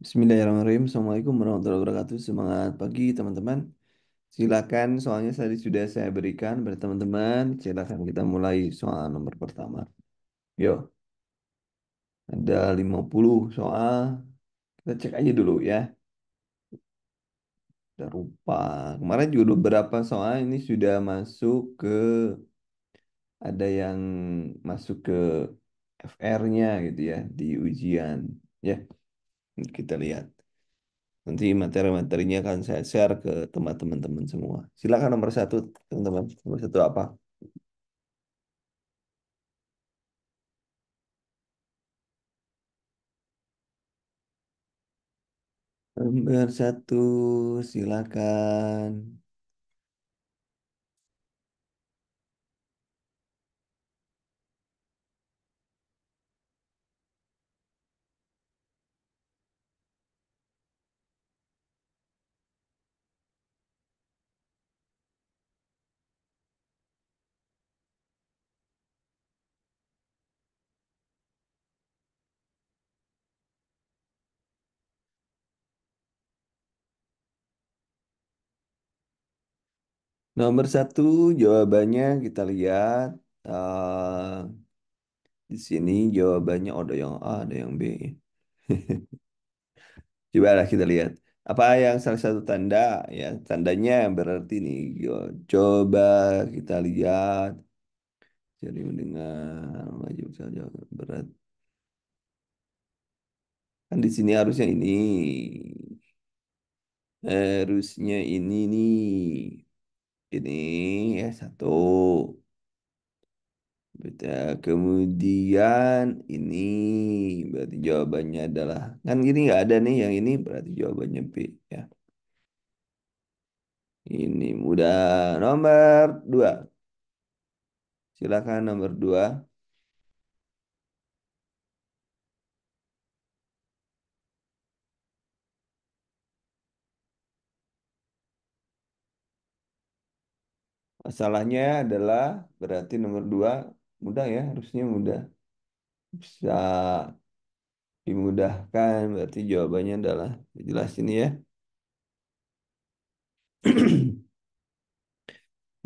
Bismillahirrahmanirrahim. Assalamualaikum warahmatullahi wabarakatuh. Semangat pagi teman-teman. Silakan soalnya sudah saya berikan pada teman-teman. Silakan kita mulai soal nomor pertama. Yo, ada 50 soal. Kita cek aja dulu ya. Udah lupa. Kemarin juga beberapa soal ini sudah masuk ke ada yang masuk ke FR-nya gitu ya di ujian. Ya, kita lihat. Nanti materi-materinya akan saya share ke teman-teman semua. Silakan nomor satu, teman-teman. Nomor satu apa? Nomor satu, silakan. Nomor satu, jawabannya kita lihat. eh di sini jawabannya ada yang A, ada yang B. Coba lah kita lihat. Apa yang salah satu tanda? Ya, tandanya berarti nih. Coba kita lihat. Jadi mendengar, maju saja berat. Kan di sini harusnya ini. Harusnya ini nih. Ini ya satu. Betul. Kemudian ini berarti jawabannya adalah kan gini nggak ada nih yang ini berarti jawabannya B ya. Ini mudah. Nomor dua. Silakan nomor dua. Masalahnya adalah berarti nomor dua mudah ya harusnya mudah. Bisa dimudahkan berarti jawabannya adalah jelas ini ya.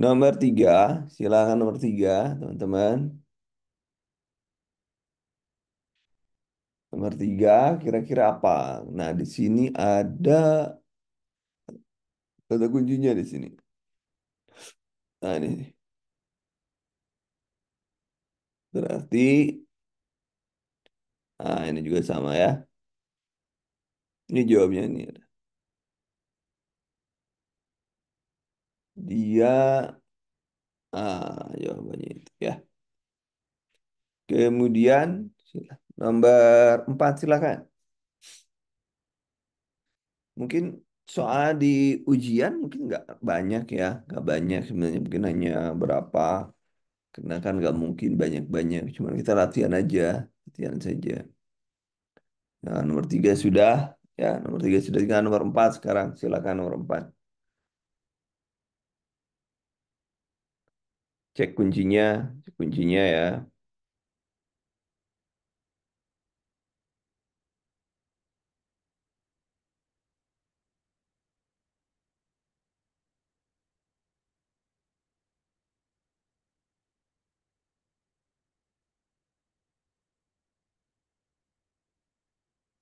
Nomor tiga, silakan nomor tiga, teman-teman. Nomor tiga, kira-kira apa? Nah, di sini ada kata kuncinya di sini. Nah, ini berarti, nah ini juga sama ya. Ini jawabnya ini ada. Dia, jawabannya itu ya. Kemudian, nomor empat silakan. Mungkin soal di ujian mungkin nggak banyak ya, nggak banyak sebenarnya mungkin hanya berapa. Karena kan nggak mungkin banyak-banyak, cuma kita latihan aja, latihan saja. Nah, nomor tiga sudah, ya nomor tiga sudah, tinggal nomor empat sekarang. Silakan nomor empat. Cek kuncinya ya.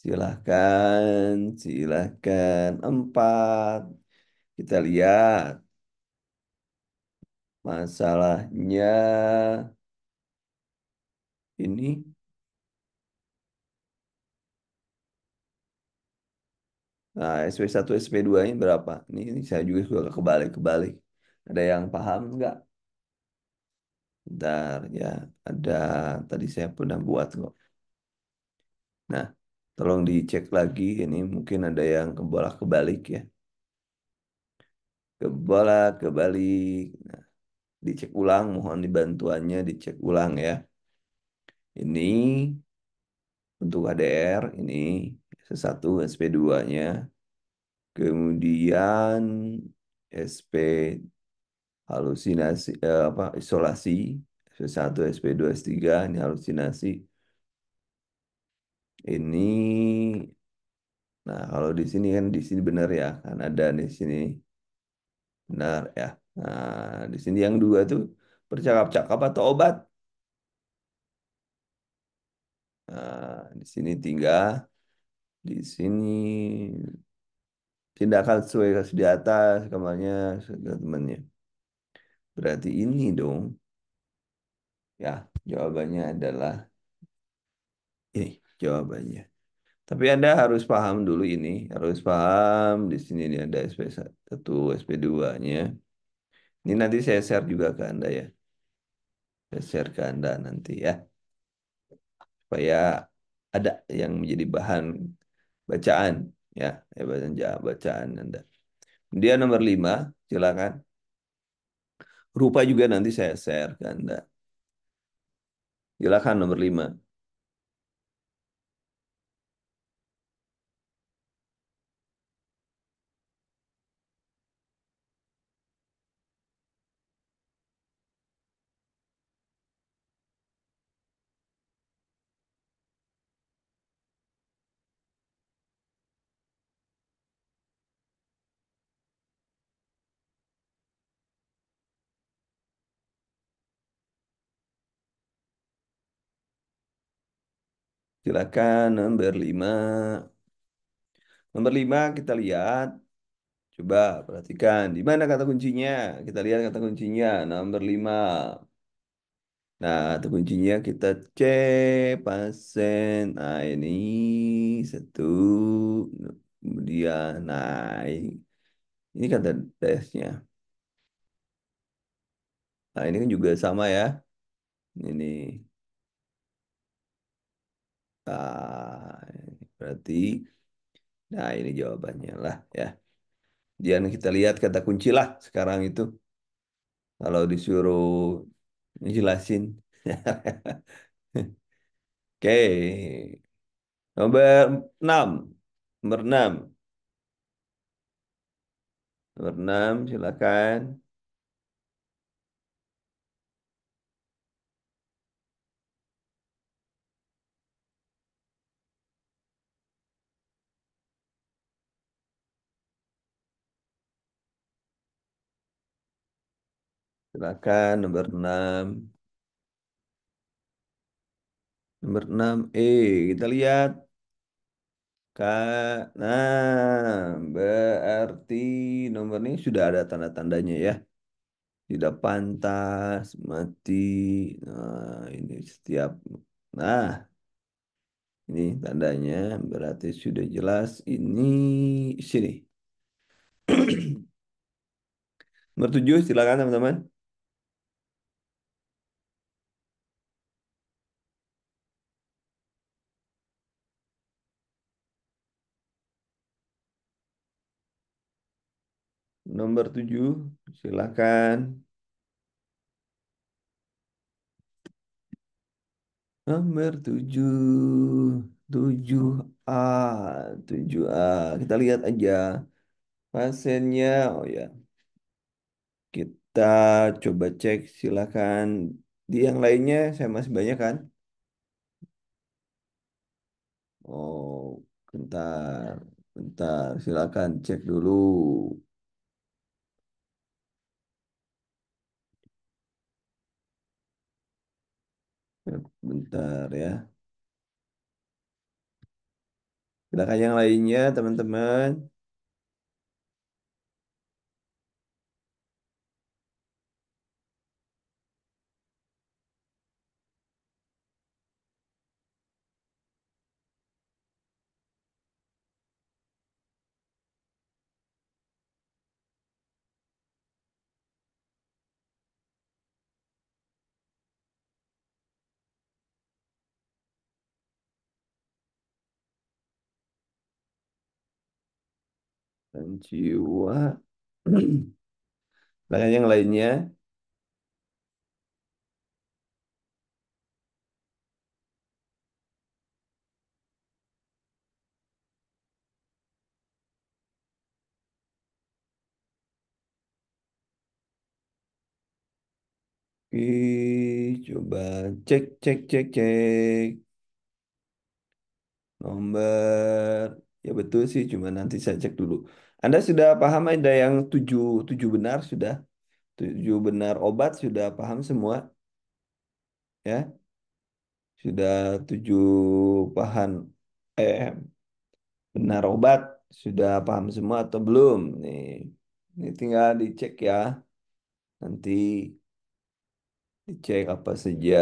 Silahkan, silahkan. Empat. Kita lihat masalahnya ini. Nah, SP1, SP2 ini berapa? Ini saya juga suka kebalik-kebalik. Ada yang paham nggak? Bentar ya, ada tadi saya pernah buat kok. Nah, tolong dicek lagi. Ini mungkin ada yang kebolak-kebalik ya. Kebolak-kebalik. Nah, dicek ulang, mohon dibantuannya dicek ulang ya. Ini untuk ADR, ini S1, SP2-nya. Kemudian SP halusinasi, apa, isolasi. SP1, SP2, S3, ini halusinasi. Ini Nah, kalau di sini kan di sini benar ya, kan ada di sini benar ya. Nah, di sini yang dua tuh bercakap-cakap atau obat. Nah, di sini tiga, di sini tindakan sesuai kasus di atas, kamarnya, temannya. Berarti ini dong, ya jawabannya adalah ini jawabannya. Tapi Anda harus paham dulu ini, harus paham di sini nih ada SP1, SP2-nya. Ini nanti saya share juga ke Anda ya. Saya share ke Anda nanti ya, supaya ada yang menjadi bahan bacaan ya, bacaan Anda. Kemudian nomor 5, silakan. Rupa juga nanti saya share ke Anda. Silakan nomor 5. Silakan nomor 5. Nomor 5 kita lihat. Coba perhatikan. Di mana kata kuncinya? Kita lihat kata kuncinya. Nomor 5. Nah, kata kuncinya kita cek pasien. Nah, ini satu. Kemudian, nah ini kata tesnya. Nah, ini kan juga sama ya. Ini. Ah, berarti, nah ini jawabannya lah ya. Jangan kita lihat kata kunci lah sekarang itu. Kalau disuruh ngejelasin. Oke. Nomor 6. Nomor 6. Nomor 6 silakan. Silakan nomor 6. Nomor 6 kita lihat. Nah, berarti nomor ini sudah ada tanda-tandanya ya. Tidak pantas, mati. Nah, ini setiap. Nah, ini tandanya berarti sudah jelas. Ini sini. Nomor 7 silakan teman-teman. Nomor 7 silakan. Nomor 7 a 7A. Kita lihat aja pasiennya. Oh ya, kita coba cek silakan. Di yang lainnya saya masih banyak kan? Oh, bentar. Bentar, silakan cek dulu. Bentar ya. Silakan yang lainnya, teman-teman. Dan jiwa. Silakan yang lainnya. Oke, coba cek, cek, cek, cek. Nomor. Ya betul sih, cuma nanti saya cek dulu. Anda sudah paham ada yang tujuh, tujuh benar sudah? Tujuh benar obat sudah paham semua? Ya, sudah tujuh bahan eh benar obat sudah paham semua atau belum? Nih, ini tinggal dicek ya. Nanti dicek apa saja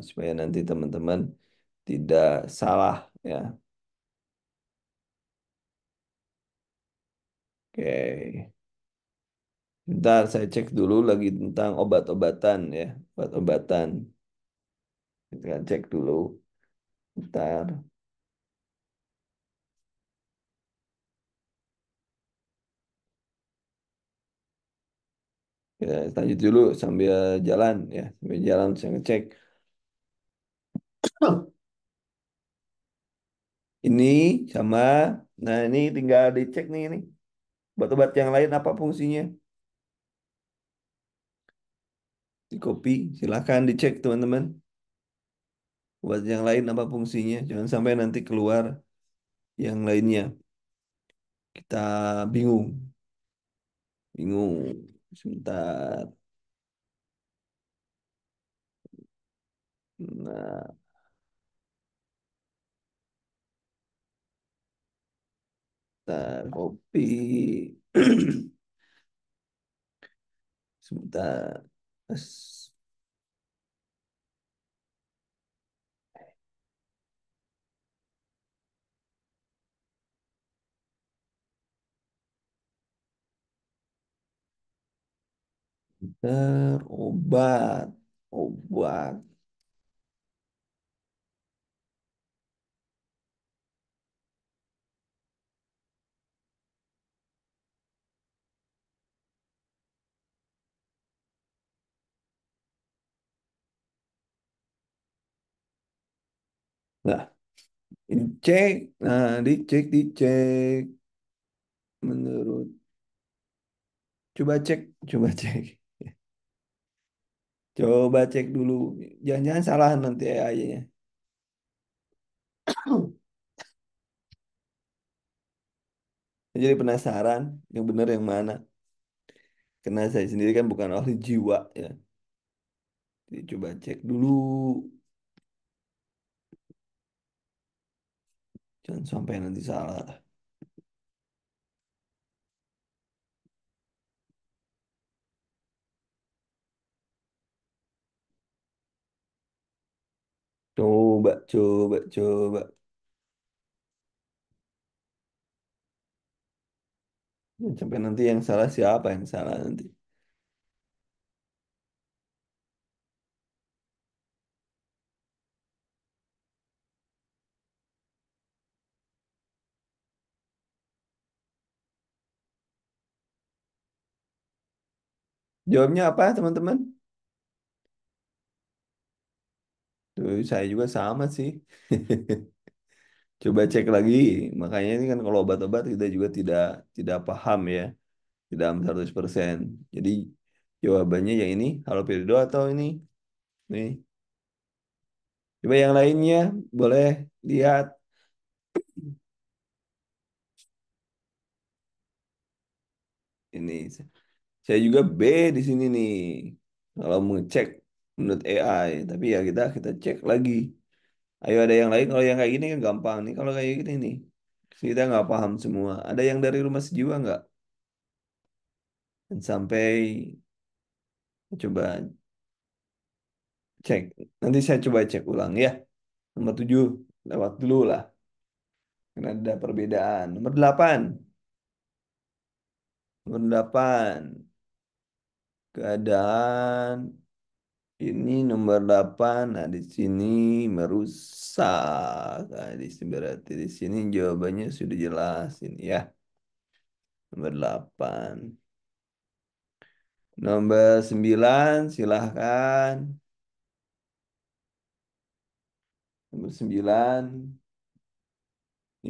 supaya nanti teman-teman tidak salah ya. Oke. Bentar saya cek dulu lagi tentang obat-obatan ya. Obat-obatan. Kita cek dulu. Bentar. Ya, lanjut dulu sambil jalan ya. Sambil jalan saya ngecek. Ini sama. Nah ini tinggal dicek nih ini. Obat-obat yang lain apa fungsinya? Di copy. Silahkan dicek teman-teman. Obat yang lain apa fungsinya? Jangan sampai nanti keluar yang lainnya. Kita bingung. Bingung. Sebentar. Nah, kita copy. Sebentar. Obat. Obat. Nah, dicek. Nah, dicek, dicek. Menurut. Coba cek. Coba cek. Coba cek dulu. Jangan-jangan salah nanti AI-nya. Jadi penasaran yang benar yang mana. Karena saya sendiri kan bukan ahli jiwa ya. Jadi coba cek dulu. Jangan sampai nanti salah. Coba, coba, coba. Jangan sampai nanti yang salah siapa yang salah nanti. Jawabnya apa teman-teman? Tuh, saya juga sama sih. Coba cek lagi. Makanya ini kan kalau obat-obat kita juga tidak paham ya. Tidak 100%. Jadi jawabannya yang ini. Haloperidol atau ini? Nih. Coba yang lainnya boleh lihat. Ini. Saya juga B di sini nih. Kalau mau cek menurut AI. Tapi ya kita cek lagi. Ayo ada yang lain. Kalau yang kayak gini kan gampang nih. Kalau kayak gini nih. Kita nggak paham semua. Ada yang dari rumah sejiwa nggak? Dan sampai coba cek. Nanti saya coba cek ulang ya. Nomor 7 lewat dulu lah. Karena ada perbedaan. Nomor 8. Nomor 8. Keadaan ini nomor 8. Nah, di sini merusak. Nah, di sini berarti di sini jawabannya sudah jelas ini ya. Nomor 8. Nomor 9 silahkan. Nomor 9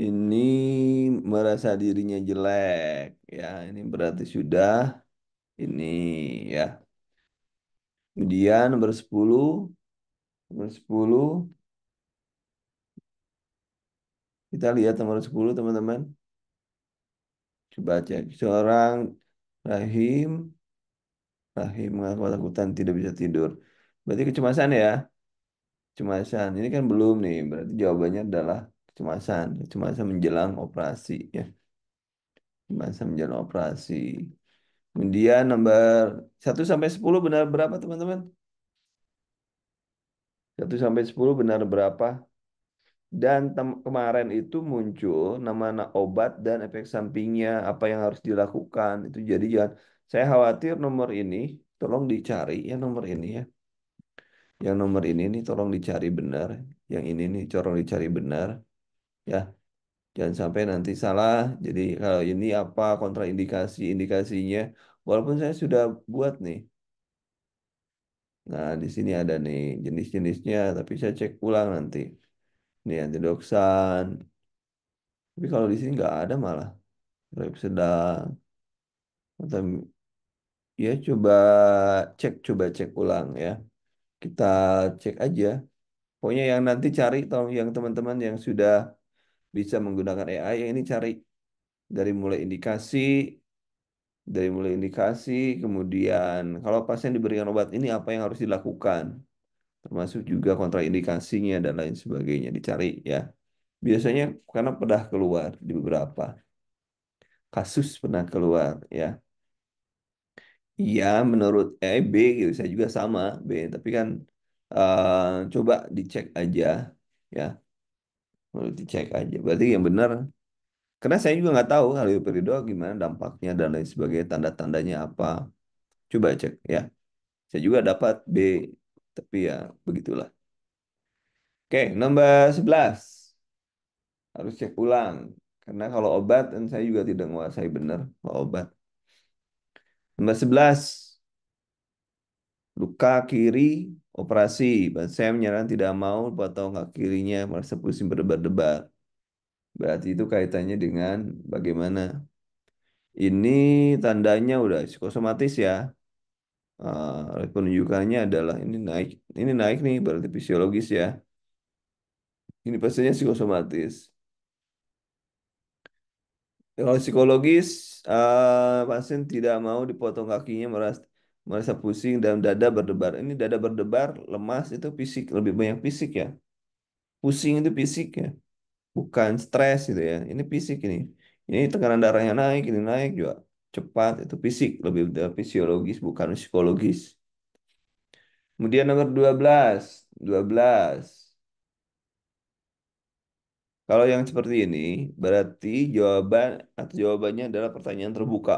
ini merasa dirinya jelek. Ya, ini berarti sudah ini ya. Kemudian nomor 10 kita lihat nomor 10 teman-teman. Coba cek. Seorang Rahim, Rahim mengaku ketakutan tidak bisa tidur. Berarti kecemasan ya? Kecemasan. Ini kan belum nih. Berarti jawabannya adalah kecemasan. Kecemasan menjelang operasi ya. Kecemasan menjelang operasi. Kemudian nomor 1 sampai 10 benar berapa teman-teman? 1 sampai 10 benar berapa? Dan kemarin itu muncul nama obat dan efek sampingnya, apa yang harus dilakukan. Itu jadi jangan, saya khawatir nomor ini, tolong dicari ya nomor ini ya. Yang nomor ini nih tolong dicari benar. Yang ini nih tolong dicari benar ya. Jangan sampai nanti salah. Jadi kalau ini apa kontraindikasi, indikasinya. Walaupun saya sudah buat nih. Nah, di sini ada nih jenis-jenisnya, tapi saya cek ulang nanti. Ini antidoksan. Tapi kalau di sini nggak ada malah. Rep sedang. Atau ya coba cek ulang ya. Kita cek aja. Pokoknya yang nanti cari, tolong yang teman-teman yang sudah bisa menggunakan AI, yang ini cari dari mulai indikasi, kemudian kalau pasien diberikan obat ini apa yang harus dilakukan, termasuk juga kontraindikasinya dan lain sebagainya dicari ya. Biasanya karena pernah keluar di beberapa kasus pernah keluar ya. Iya, menurut B gitu, saya juga sama B, tapi kan coba dicek aja ya, menurut dicek aja. Berarti yang benar, karena saya juga nggak tahu halidoperidol gimana dampaknya dan lain sebagainya, tanda-tandanya apa. Coba cek ya. Saya juga dapat B, tapi ya begitulah. Oke, nomor 11 harus cek ulang. Karena kalau obat, dan saya juga tidak menguasai benar kalau obat. Nomor 11 luka kiri, operasi. Saya menyarankan tidak mau potong kaki kirinya, merasa pusing berdebar-debar. Berarti itu kaitannya dengan bagaimana. Ini tandanya udah psikosomatis ya. Penunjukannya adalah ini naik nih, berarti fisiologis ya. Ini pastinya psikosomatis. Kalau psikologis, pasien tidak mau dipotong kakinya, merasa pusing dan dada berdebar. Ini dada berdebar, lemas itu fisik, lebih banyak fisik ya. Pusing itu fisik ya, bukan stres gitu ya. Ini fisik ini. Ini tekanan darahnya naik, ini naik juga cepat, itu fisik, lebih fisiologis bukan psikologis. Kemudian nomor 12, 12. Kalau yang seperti ini berarti jawabannya adalah pertanyaan terbuka.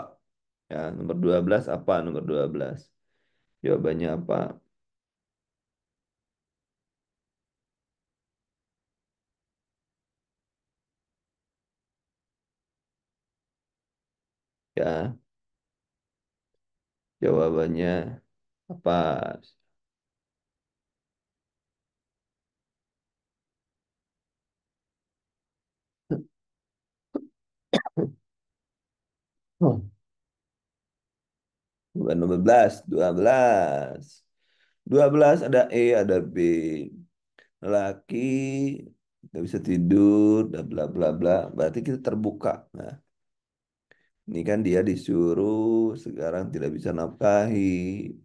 Ya, nomor 12 apa? Nomor 12. Jawabannya apa? Ya, jawabannya apa? Hmm. Bukan 12, 12. 12 ada E, ada B. Laki nggak bisa tidur, bla bla bla bla. Berarti kita terbuka. Nah, ini kan dia disuruh sekarang tidak bisa nafkahi.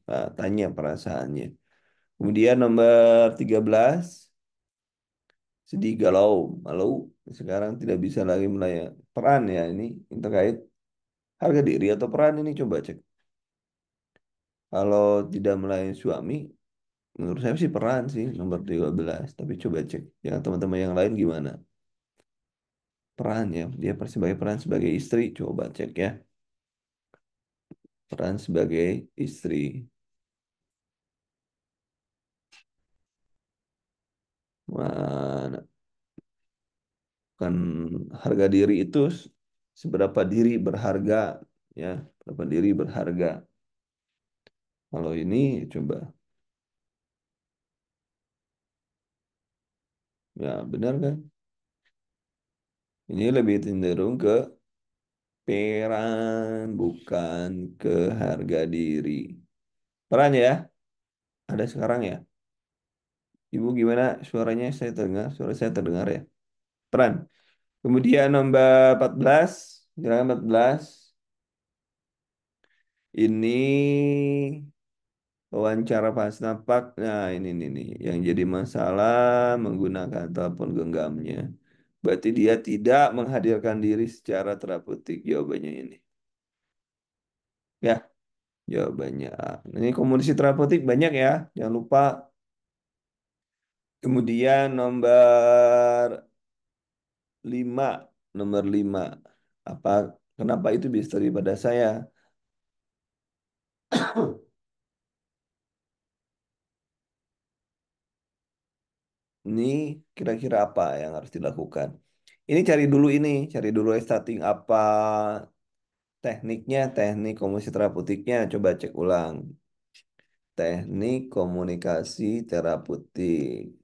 Nah, tanya perasaannya. Kemudian nomor 13, sedih galau, malu. Sekarang tidak bisa lagi melayani. Peran ya ini terkait harga diri atau peran ini coba cek. Kalau tidak melayani suami, menurut saya sih peran sih nomor 13. Tapi coba cek. Yang teman-teman yang lain gimana? Peran ya, dia sebagai peran sebagai istri, coba cek ya. Peran sebagai istri. Mana? Kan harga diri itu seberapa diri berharga ya, berapa diri berharga. Kalau ini coba ya benar kan? Ini lebih cenderung ke peran bukan ke harga diri. Peran ya, ada sekarang ya. Ibu gimana suaranya saya terdengar, suara saya terdengar ya. Peran. Kemudian nomor 14. Gerakan 14 ini wawancara pas napak. Nah, ini nih yang jadi masalah menggunakan telepon genggamnya. Berarti dia tidak menghadirkan diri secara terapeutik. Jawabannya ini. Ya, jawabannya A. Ini komunikasi terapeutik banyak ya. Jangan lupa. Kemudian nomor 5. Nomor 5. Apa, kenapa itu bisa daripada saya? Ini kira-kira apa yang harus dilakukan? Ini cari dulu starting apa tekniknya, teknik komunikasi terapeutiknya. Coba cek ulang. Teknik komunikasi terapeutik.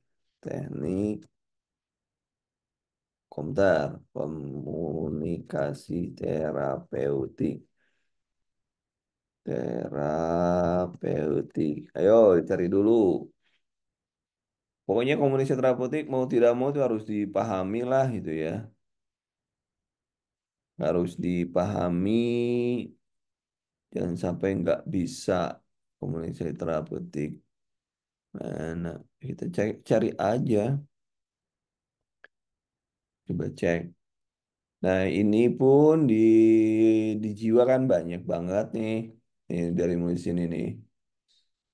Teknik komunikasi terapeutik. Terapeutik. Ayo cari dulu. Pokoknya komunikasi terapeutik mau tidak mau itu harus dipahami lah gitu ya. Harus dipahami. Jangan sampai nggak bisa komunikasi terapeutik. Nah, kita cari aja. Coba cek. Nah, ini pun di jiwa kan banyak banget nih. Nih dari mulai sini nih.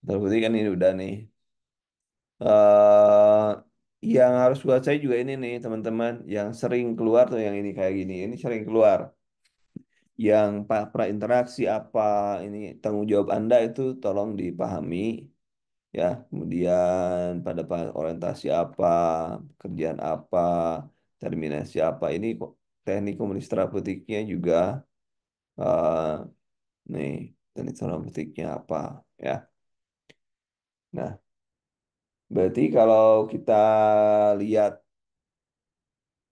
Terapeutik kan ini udah nih. eh yang harus buat saya juga ini nih teman-teman. Yang sering keluar tuh yang ini kayak gini. Ini sering keluar. Yang pra interaksi apa ini tanggung jawab Anda itu tolong dipahami ya. Kemudian pada orientasi apa, kerjaan apa, terminasi apa. Ini teknik komunikasi terapeutiknya juga nih teknik terapeutiknya apa ya. Nah, berarti kalau kita lihat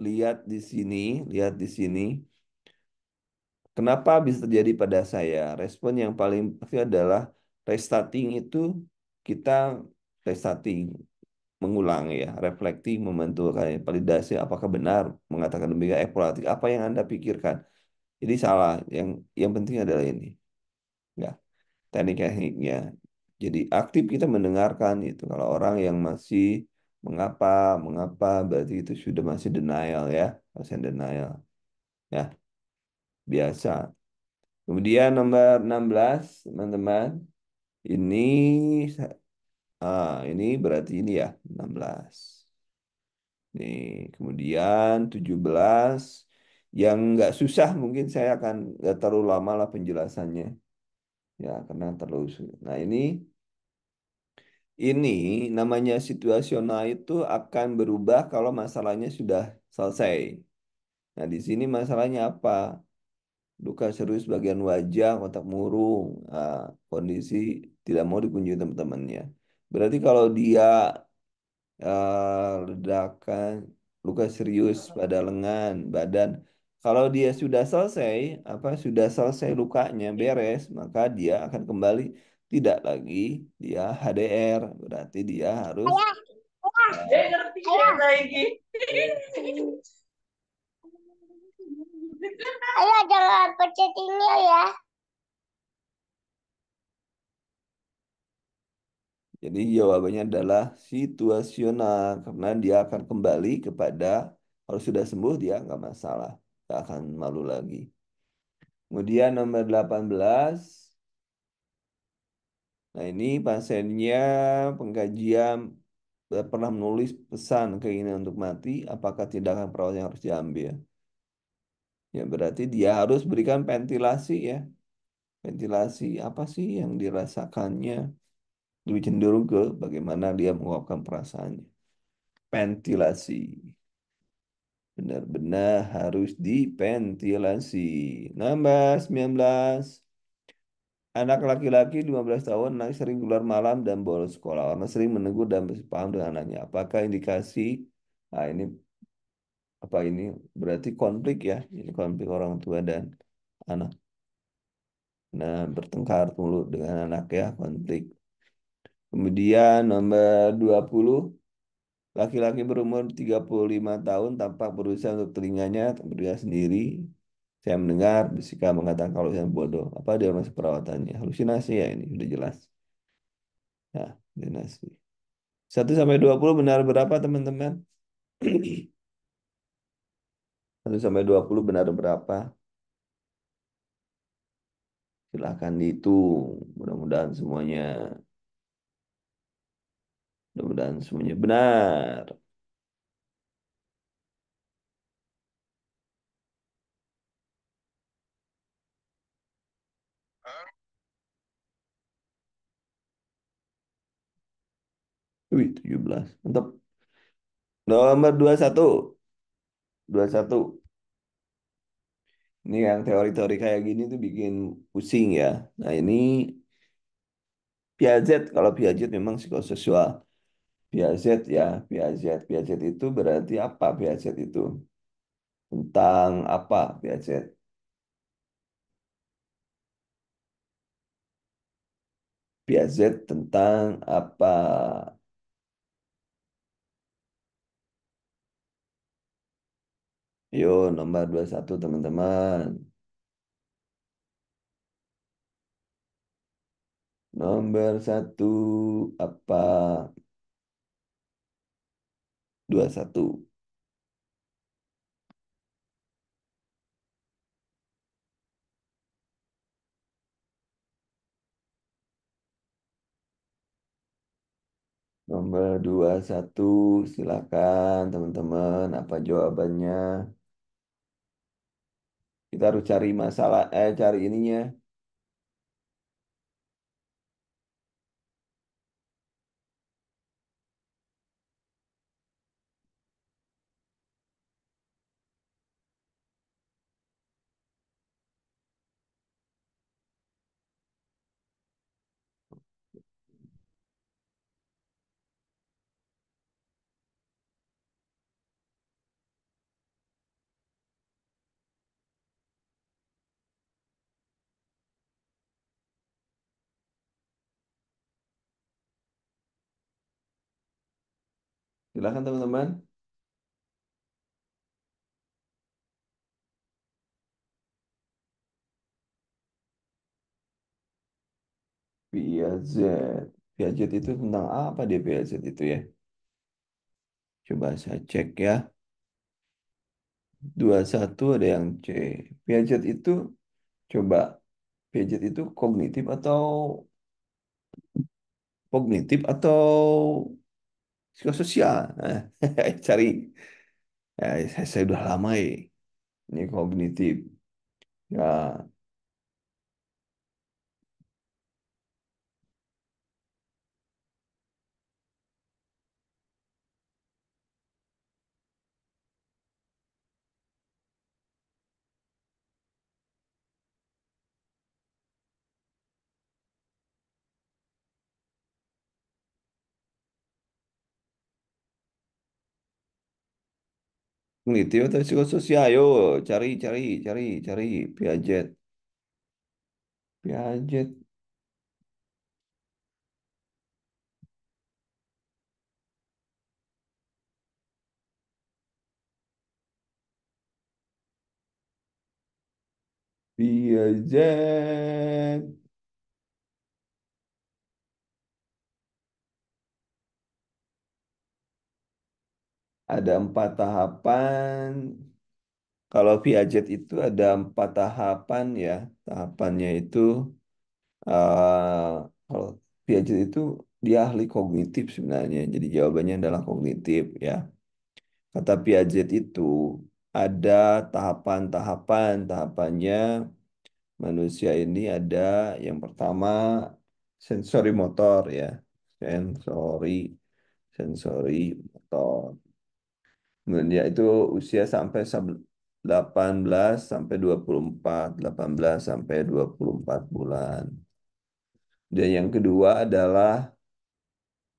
lihat di sini, lihat di sini, kenapa bisa terjadi pada saya? Respon yang paling pasti adalah restarting itu kita restarting mengulang ya, reflecting, membentuk kayak validasi apakah benar mengatakan demikian eksploratif apa yang Anda pikirkan. Jadi salah. Yang penting adalah ini, ya, teknik-tekniknya. Jadi aktif kita mendengarkan itu. Kalau orang yang masih mengapa, mengapa berarti itu sudah masih denial ya, pasien denial. Ya, biasa. Kemudian nomor 16 teman-teman. Ini ini berarti ini ya, 16. Nih, kemudian 17 yang nggak susah mungkin saya akan nggak terlalu lama lah penjelasannya ya karena terlalu nah ini namanya situasional itu akan berubah kalau masalahnya sudah selesai. Nah, di sini masalahnya apa? Luka serius bagian wajah, otak murung, kondisi tidak mau dikunjungi teman-temannya. Berarti kalau dia ledakan, luka serius pada lengan, badan. Kalau dia sudah selesai, sudah selesai lukanya, beres, maka dia akan kembali tidak lagi dia HDR. Berarti dia harus Dia ngerti ya lagi. Ayo jangan pencet ini ya. jadi jawabannya adalah situasional karena dia akan kembali kepada kalau sudah sembuh dia nggak masalah, nggak akan malu lagi. Kemudian nomor 18. Nah, ini pasiennya pengkajian pernah menulis pesan keinginan untuk mati, apakah tindakan perawat yang harus diambil? Ya, berarti dia harus berikan ventilasi ya. Ventilasi apa sih yang dirasakannya? Lebih cenderung ke bagaimana dia mengungkapkan perasaannya. Ventilasi. Benar-benar harus diventilasi. Nambah 19. Anak laki-laki 15 tahun anak sering keluar malam dan bolos sekolah. Orang sering menegur dan berpaham dengan anaknya. Apakah indikasi ini apa ini berarti konflik ya? Ini konflik orang tua dan anak. Nah, bertengkar mulu dengan anak ya, konflik. Kemudian nomor 20. Laki-laki berumur 35 tahun tampak berusaha untuk telinganya berdiri sendiri. Saya mendengar Jessica mengatakan kalau saya bodoh. Apa dia masuk perawatannya? Halusinasi ya ini, udah jelas. Ya, halusinasi. 1 sampai 20 benar berapa teman-teman? 1 sampai 20 benar berapa? Silahkan dihitung. Mudah-mudahan semuanya benar. Wih, 17. Mantap. Nomor 21. 21. Ini yang teori-teori kayak gini tuh bikin pusing ya. Nah ini Piaget. Kalau Piaget memang psikoseksual. Piaget ya. Piaget. Piaget itu berarti apa Piaget itu? Tentang apa Piaget? Piaget tentang apa? Yo, nomor 21 teman-teman. Nomor 1 apa? 21. Nomor 21. Silakan teman-teman. Apa jawabannya? Kita harus cari masalah, cari ininya. Silakan teman-teman. Piaget. Piaget itu tentang apa dia Piaget itu ya? Coba saya cek ya. 21 ada yang C. Piaget itu coba. Piaget itu kognitif atau psikososial. Nah, cari. Ya, saya udah lama ya. Ini kognitif. Ya, kognitif atau psikososial. Ayo, cari, cari, cari, cari. Piaget. Piaget. Piaget. Ada 4 tahapan. Kalau Piaget itu ada 4 tahapan ya. Tahapannya itu, kalau Piaget itu dia ahli kognitif sebenarnya. Jadi jawabannya adalah kognitif ya. Kata Piaget itu ada tahapan-tahapan. Tahapannya manusia ini ada yang pertama sensori motor ya. Sensori, sensori motor. Kemudian dia itu usia sampai 18 sampai 24, 18 sampai 24 bulan. Dan yang kedua adalah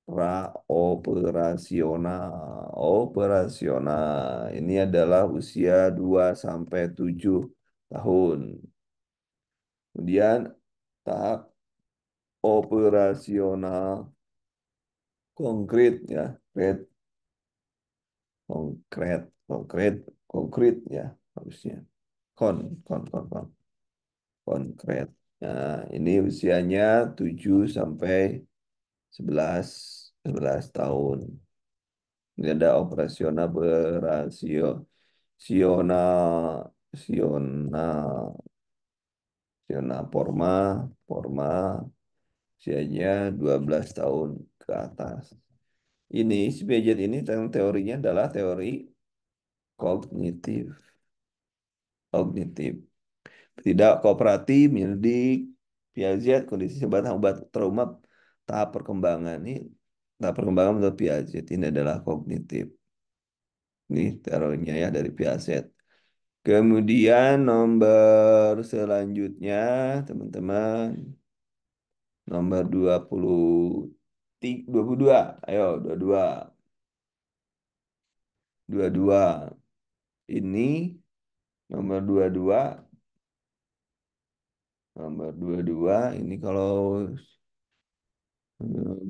praoperasional. Operasional. Ini adalah usia 2 sampai 7 tahun. Kemudian tahap operasional konkret ya, konkret, konkret, konkret, konkret ya harusnya. kon, kon, konkret. Nah, ini usianya 7 sampai 11 11 tahun. Ini ada operasional berasio, siona, siona, siona forma, usianya 12 tahun ke atas. Ini, si Piaget ini teorinya adalah teori kognitif. Kognitif. Tidak kooperatif, mendidik, Piaget, kondisi sebatang obat trauma, tahap perkembangan. Ini tahap perkembangan menurut Piaget ini adalah kognitif. Ini teorinya ya dari Piaget. Kemudian nomor selanjutnya, teman-teman, nomor 22. Ayo, 22. 22. Ini nomor 22, ini kalau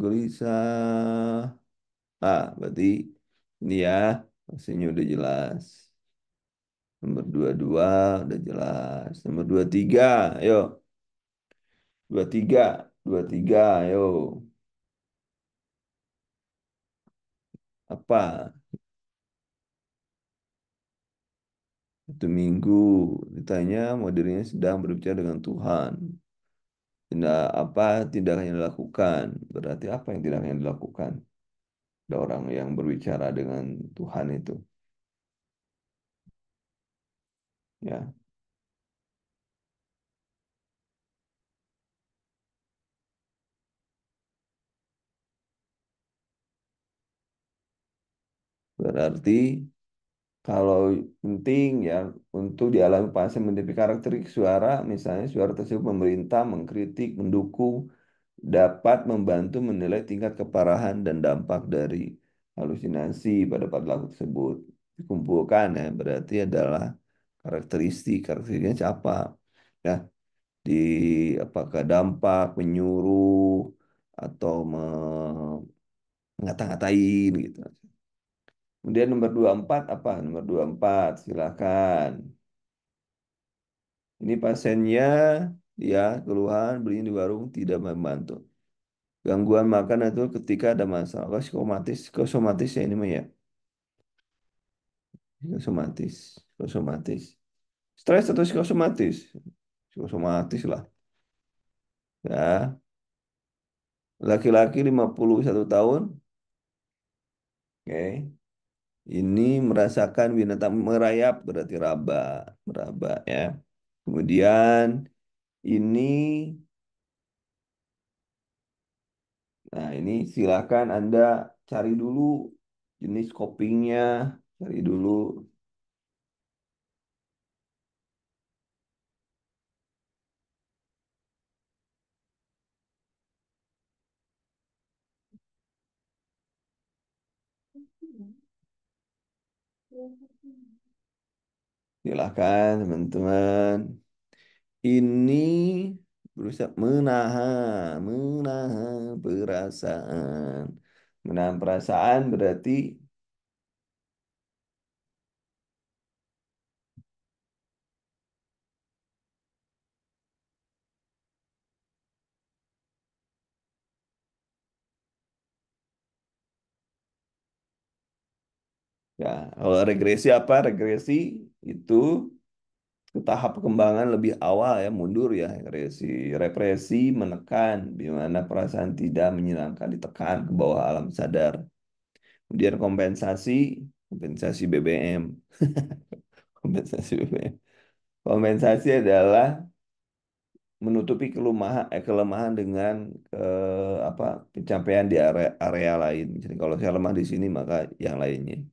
gelisah. Berarti ini ya, hasilnya udah jelas. Nomor 22 udah jelas. Nomor 23, ayo. 23, 23, ayo. Apa? Satu minggu ditanya mau dirinya sedang berbicara dengan Tuhan. Tidak apa tindakan yang dilakukan. Berarti apa yang tindakan yang dilakukan? Ada orang yang berbicara dengan Tuhan itu. Ya, berarti kalau penting ya untuk dialami pasien mendeteksi karakteristik suara, misalnya suara tersebut memerintah, mengkritik, mendukung, dapat membantu menilai tingkat keparahan dan dampak dari halusinasi pada perilaku tersebut. Dikumpulkan ya, berarti adalah karakteristiknya siapa? Ya, di apakah dampak, menyuruh, atau ngata-ngatain gitu. Kemudian nomor 24 apa? Nomor 24 silakan. Ini pasiennya dia keluhan belinya di warung tidak membantu. Gangguan makan itu ketika ada masalah. Psikosomatis, psikosomatis ya ini mah ya. Psikosomatis, psikosomatis. Stres atau psikosomatis? Psikosomatis lah. Ya, laki-laki 51 tahun. Oke. Ini merasakan binatang merayap berarti raba, meraba ya. Kemudian ini, nah ini silakan Anda cari dulu jenis kopinya, cari dulu. Silakan teman-teman. Ini berusaha menahan perasaan. Menahan perasaan berarti ya, kalau regresi apa? Regresi itu ke tahap perkembangan lebih awal ya, mundur ya, regresi. Represi menekan, di mana perasaan tidak menyenangkan ditekan ke bawah alam sadar. Kemudian kompensasi, kompensasi BBM, kompensasi BBM. Kompensasi adalah menutupi kelemahan dengan apa pencapaian di area lain. Jadi kalau saya lemah di sini maka yang lainnya.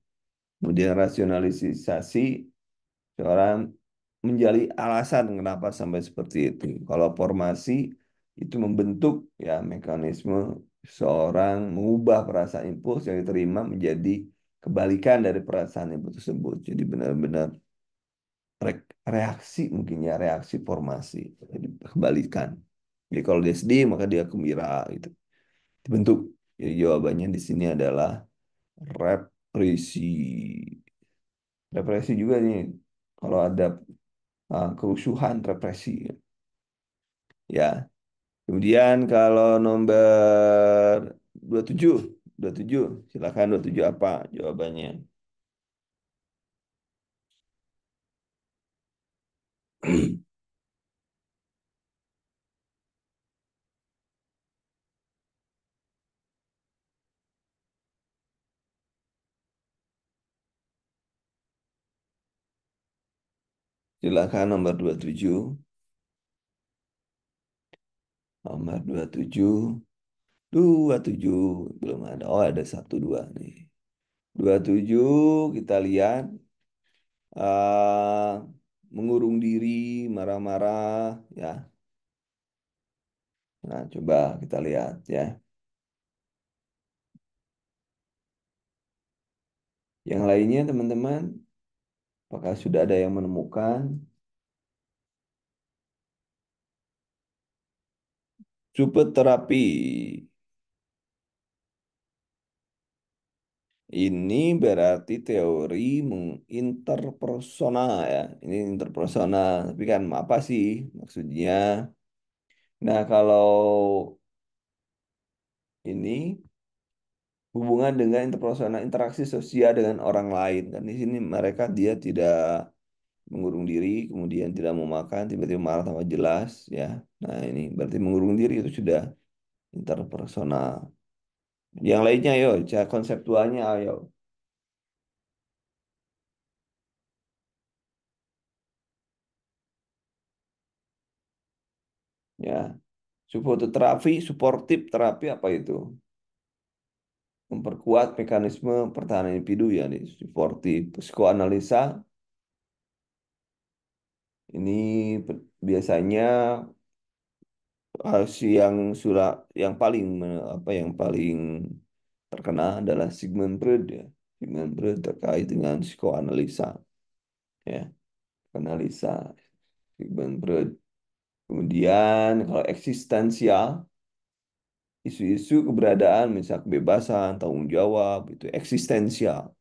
Kemudian rasionalisasi seorang menjadi alasan kenapa sampai seperti itu. Kalau formasi itu membentuk ya mekanisme seorang mengubah perasaan impuls yang diterima menjadi kebalikan dari perasaan impuls tersebut. Jadi benar-benar reaksi mungkin ya reaksi formasi. Jadi kebalikan. Jadi kalau dia sedih maka dia gembira gitu. Dibentuk. Jadi jawabannya di sini adalah represi. Represi juga nih. Kalau ada kerusuhan, represi. Ya, kemudian kalau nomor 27, 27, silakan 27 apa jawabannya? Silakan nomor 27. Nomor 27, 27 belum ada. Oh, ada satu dua nih. 27 kita lihat eh mengurung diri, marah-marah ya. Nah, coba kita lihat ya. Yang lainnya teman-teman, apakah sudah ada yang menemukan? Super terapi. Ini berarti teori interpersonal ya. Ini interpersonal. Tapi kan apa sih maksudnya? Nah, kalau ini hubungan dengan interpersonal, interaksi sosial dengan orang lain. Kan di sini mereka dia tidak mengurung diri, kemudian tidak mau makan, tiba-tiba marah tanpa jelas ya. Nah, ini berarti mengurung diri itu sudah interpersonal. Yang lainnya ayo, cara konseptualnya ayo. Ya, terapi, suportif terapi apa itu? Memperkuat mekanisme pertahanan individu ya, nih, suportif. Psikoanalisa ini biasanya yang sudah yang paling apa yang paling terkenal adalah Sigmund Freud ya. Sigmund Freud terkait dengan psikoanalisa ya, analisa Sigmund Freud. Kemudian kalau eksistensial, isu-isu keberadaan, misal kebebasan, tanggung jawab, itu eksistensial.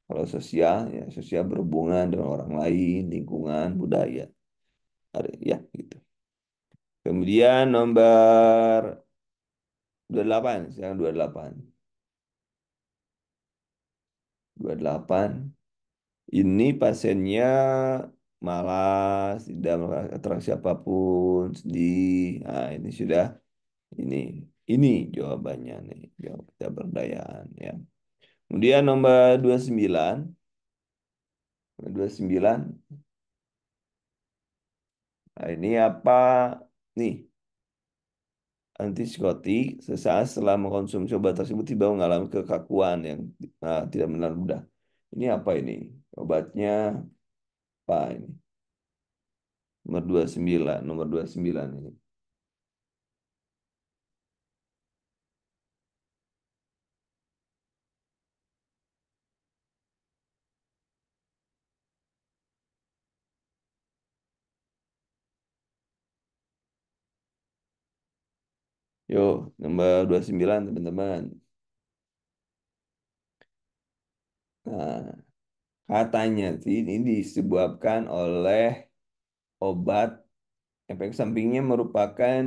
Kalau sosial, ya sosial berhubungan dengan orang lain, lingkungan, budaya. Ada, ya, gitu. Kemudian nomor 28, sekarang 28. 28. Ini pasiennya malas, tidak melakukan interaksi apapun, sedih. Nah, ini sudah ini ini jawabannya nih, jawab ketidakberdayaan ya. Kemudian nomor 29, nomor 29. Nah, ini apa? Nih, antipsikotik sesaat setelah mengkonsumsi obat tersebut tiba mengalami kekakuan yang tidak benar mudah. Ini apa ini? Obatnya apa ini? Nomor 29, nomor 29 ini. Yo, nomor 29 teman-teman. Nah, katanya sih ini disebabkan oleh obat efek sampingnya merupakan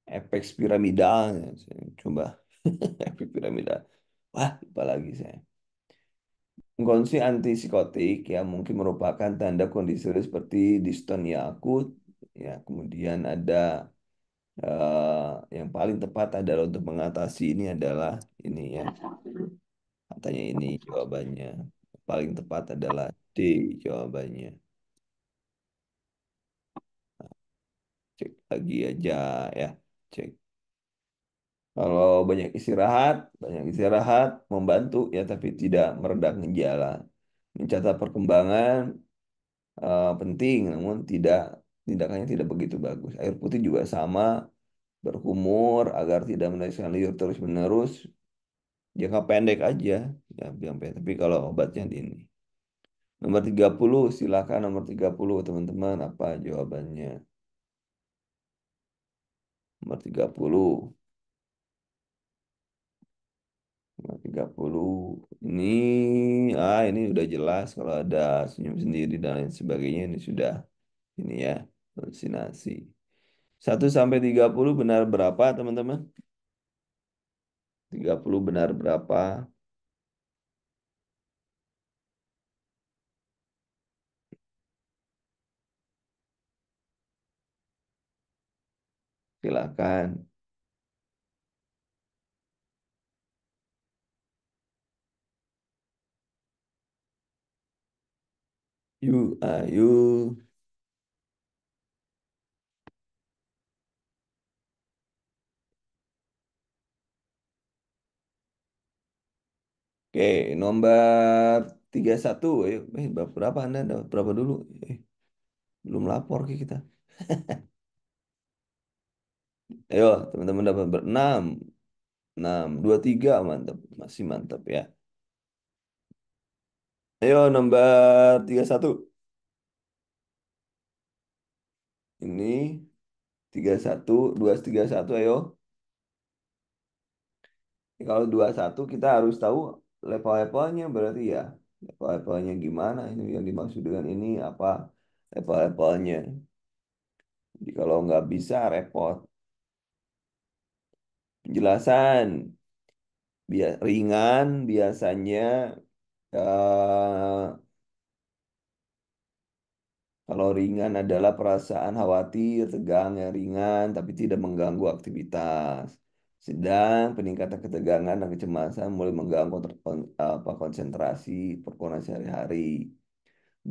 efek piramidal. Coba efek piramidal. Wah, lupa lagi saya. Konsumsi antipsikotik ya mungkin merupakan tanda kondisi seperti distonia akut. Ya, kemudian ada yang paling tepat adalah untuk mengatasi ini adalah ini ya. Katanya ini jawabannya. Paling tepat adalah D jawabannya. Cek lagi aja ya. Cek. Kalau banyak istirahat membantu ya tapi tidak meredak gejala. Mencatat perkembangan penting namun tindakannya tidak begitu bagus. Air putih juga sama, berkumur agar tidak meneruskan liur terus-menerus. Jangka pendek aja ya, jangka pendek. Tapi kalau obatnya di ini. Nomor 30 silakan nomor 30 teman-teman apa jawabannya? Nomor 30. Nomor 30. Ini, ini udah jelas kalau ada senyum sendiri dan lain sebagainya. Ini sudah, ini ya, halusinasi. 1 sampai 30 benar berapa, teman-teman? 30 benar berapa? Silakan. Yuk, ayo. Oke, nomor 31. Ayo, berapa Anda dapat berapa dulu? Eh, belum lapor ke kita. Ayo, teman-teman dapat berenam. 6, 23, mantap. Masih mantap ya. Ayo, nomor 31. Ini 31, 231, ayo. Kalau 21 kita harus tahu level-levelnya berarti ya. Level-levelnya gimana? Ini yang dimaksud dengan ini apa level-levelnya. Jadi kalau nggak bisa repot. Penjelasan. Ringan biasanya eh, kalau ringan adalah perasaan khawatir, tegang yang ringan tapi tidak mengganggu aktivitas. Sedang peningkatan ketegangan dan kecemasan mulai mengganggu konsentrasi performa sehari-hari.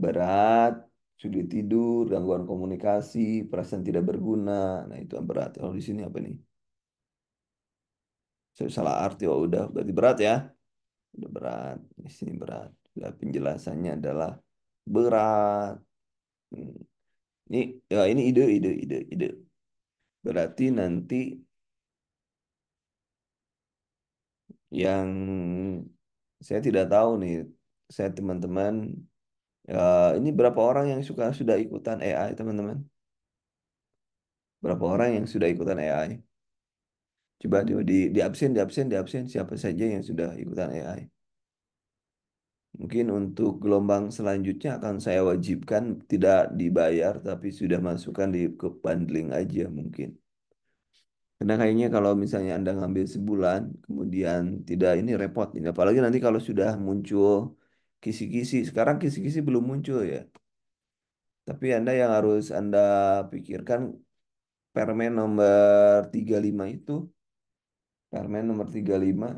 Berat, sulit tidur, gangguan komunikasi, perasaan tidak berguna. Nah, itu yang berat. Kalau di sini apa nih? Saya salah arti. Oh, udah berarti berat ya. Udah berat. Di sini berat. Nah, penjelasannya adalah berat. Hmm. Ini ya ini ide. Berarti nanti yang saya tidak tahu nih, saya teman-teman, ini berapa orang yang sudah ikutan AI, teman-teman? Berapa orang yang sudah ikutan AI? Coba di absen siapa saja yang sudah ikutan AI. Mungkin untuk gelombang selanjutnya akan saya wajibkan tidak dibayar tapi sudah masukkan di ke bundling aja mungkin. Karena kayaknya kalau misalnya Anda ngambil sebulan, kemudian tidak ini repot ini. Apalagi nanti kalau sudah muncul kisi-kisi. Sekarang kisi-kisi belum muncul ya. Tapi Anda yang harus Anda pikirkan Permen nomor 35 itu, Permen nomor 35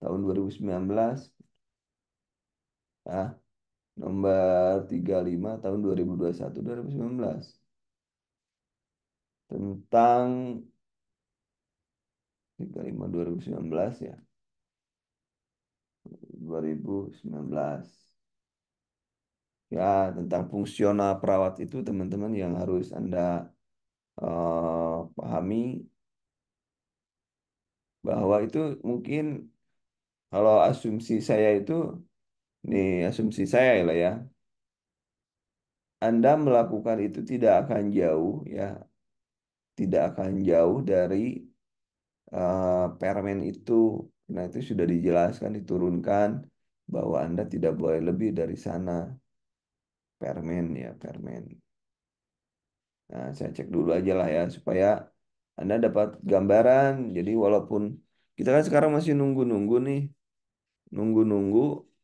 tahun 2019, ah, nomor 35 tahun 2021 2019 tentang 35 2019 ya, 2019. Ya, tentang fungsional perawat itu teman-teman yang harus Anda pahami bahwa itu mungkin kalau asumsi saya itu, nih asumsi saya lah ya, Anda melakukan itu tidak akan jauh ya, tidak akan jauh dari permen itu. Nah, itu sudah dijelaskan, diturunkan bahwa Anda tidak boleh lebih dari sana. Permen ya, permen. Nah, saya cek dulu aja lah ya, supaya Anda dapat gambaran. Jadi walaupun kita kan sekarang masih nunggu-nunggu nih, nunggu-nunggu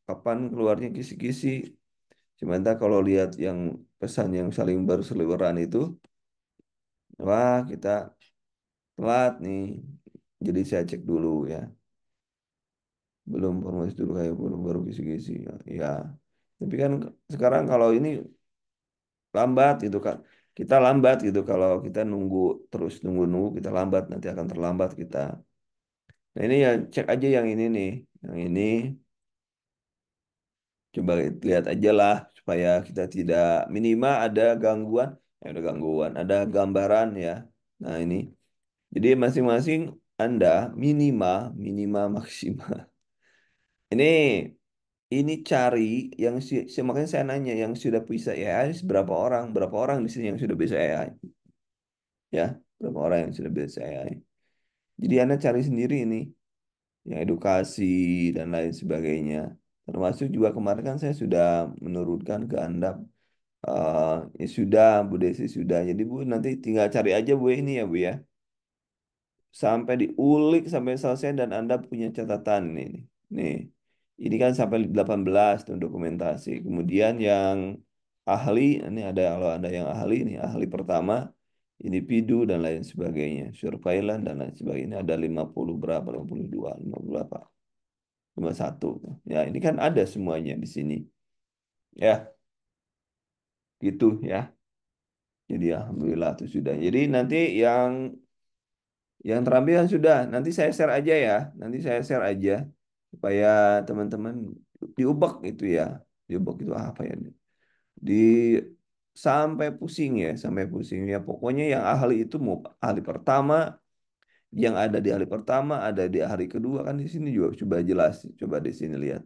kapan keluarnya kisi-kisi. Sementara kalau lihat yang pesan yang saling berseliweran itu, wah kita telat nih. Jadi saya cek dulu ya. Belum formasi dulu kayak baru baru kisi-kisi. Ya. Ya. Tapi kan sekarang kalau ini lambat gitu kan. Kita lambat gitu kalau kita nunggu terus nunggu-nunggu kita lambat nanti akan terlambat kita. Nah ini ya cek aja yang ini nih. Yang ini coba lihat aja lah supaya kita tidak minimal ada gangguan, ada gangguan, ada gambaran ya. Nah ini. Jadi masing-masing Anda minimal, minimal maksimal. Ini cari yang makanya saya nanya yang sudah bisa AI berapa orang? Berapa orang di sini yang sudah bisa AI? Ya, berapa orang yang sudah bisa AI? Jadi Anda cari sendiri ini. yang edukasi dan lain sebagainya. Termasuk juga kemarin kan saya sudah menurunkan ke Anda, ya sudah Bu Desi sudah. Jadi Bu nanti tinggal cari aja Bu ini ya Bu ya. Sampai diulik sampai selesai dan Anda punya catatan nih. Nih. Ini kan sampai 18 tuh dokumentasi. Kemudian yang ahli, ini ada kalau ada yang ahli nih, ahli pertama, individu dan lain sebagainya, surveillance dan lain sebagainya. Ada 50 berapa, 52, 50 berapa, 51. Ya, ini kan ada semuanya di sini. Ya, gitu ya. Jadi alhamdulillah itu sudah. Jadi nanti yang terampilan sudah, nanti saya share aja ya. Nanti saya share aja supaya teman-teman diubek itu ya. Diubek itu apa ya? Di sampai pusing ya, sampai pusing ya. Pokoknya yang ahli itu mau ahli pertama, yang ada di ahli pertama, ada di ahli kedua kan di sini juga coba jelas. Coba di sini lihat.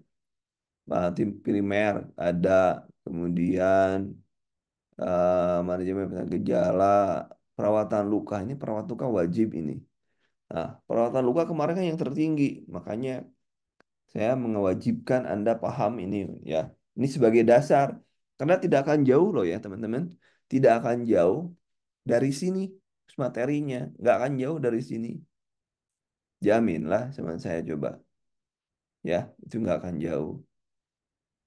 Tim primer ada, kemudian manajemen gejala, perawatan luka. Ini perawatan luka wajib ini. Nah, perawatan luka kemarin kan yang tertinggi, makanya saya mewajibkan Anda paham ini ya. Ini sebagai dasar, karena tidak akan jauh loh ya teman-teman. Tidak akan jauh dari sini materinya, nggak akan jauh dari sini. Jaminlah sama saya coba ya, itu nggak akan jauh.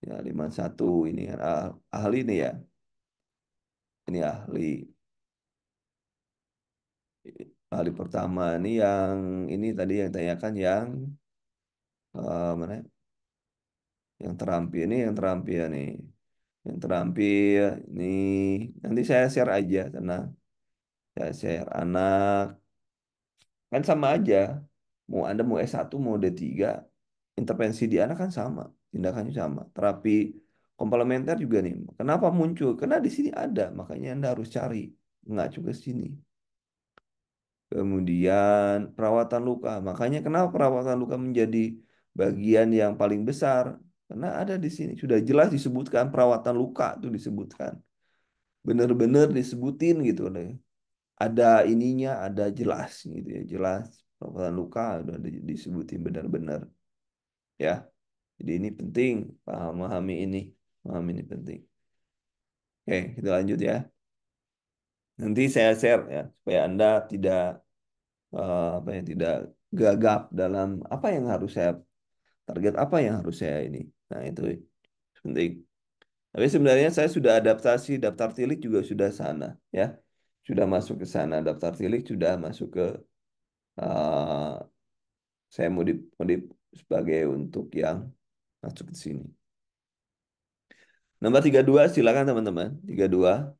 Ya 51 ini kan ahli nih ya, ini ahli pertama ini yang ini tadi yang tanyakan yang mana? Yang terampil ini yang terampil nih. Yang terampil ini nanti saya share aja tenang. Saya share anak kan sama aja. Mau Anda mau S1 mau D3 intervensi di anak kan sama, tindakannya sama. Terapi komplementer juga nih. Kenapa muncul? Karena di sini ada, makanya Anda harus cari mengacu ke sini. Kemudian perawatan luka. Makanya kenapa perawatan luka menjadi bagian yang paling besar? Karena ada di sini. Sudah jelas disebutkan perawatan luka itu disebutkan. Benar-benar disebutin gitu deh. Ada ininya, ada jelas gitu ya. Jelas perawatan luka udah disebutin benar-benar ya. Jadi ini penting memahami ini. Memahami ini penting. Oke, kita lanjut ya. Nanti saya share ya supaya Anda tidak apa ya tidak gagap dalam apa yang harus saya target apa yang harus saya ini. Nah, itu penting. Tapi sebenarnya saya sudah adaptasi daftar tilik juga sudah sana ya. Sudah masuk ke sana daftar tilik sudah masuk ke eh, saya modif sebagai untuk yang masuk ke sini. Nomor 32 silakan teman-teman. 32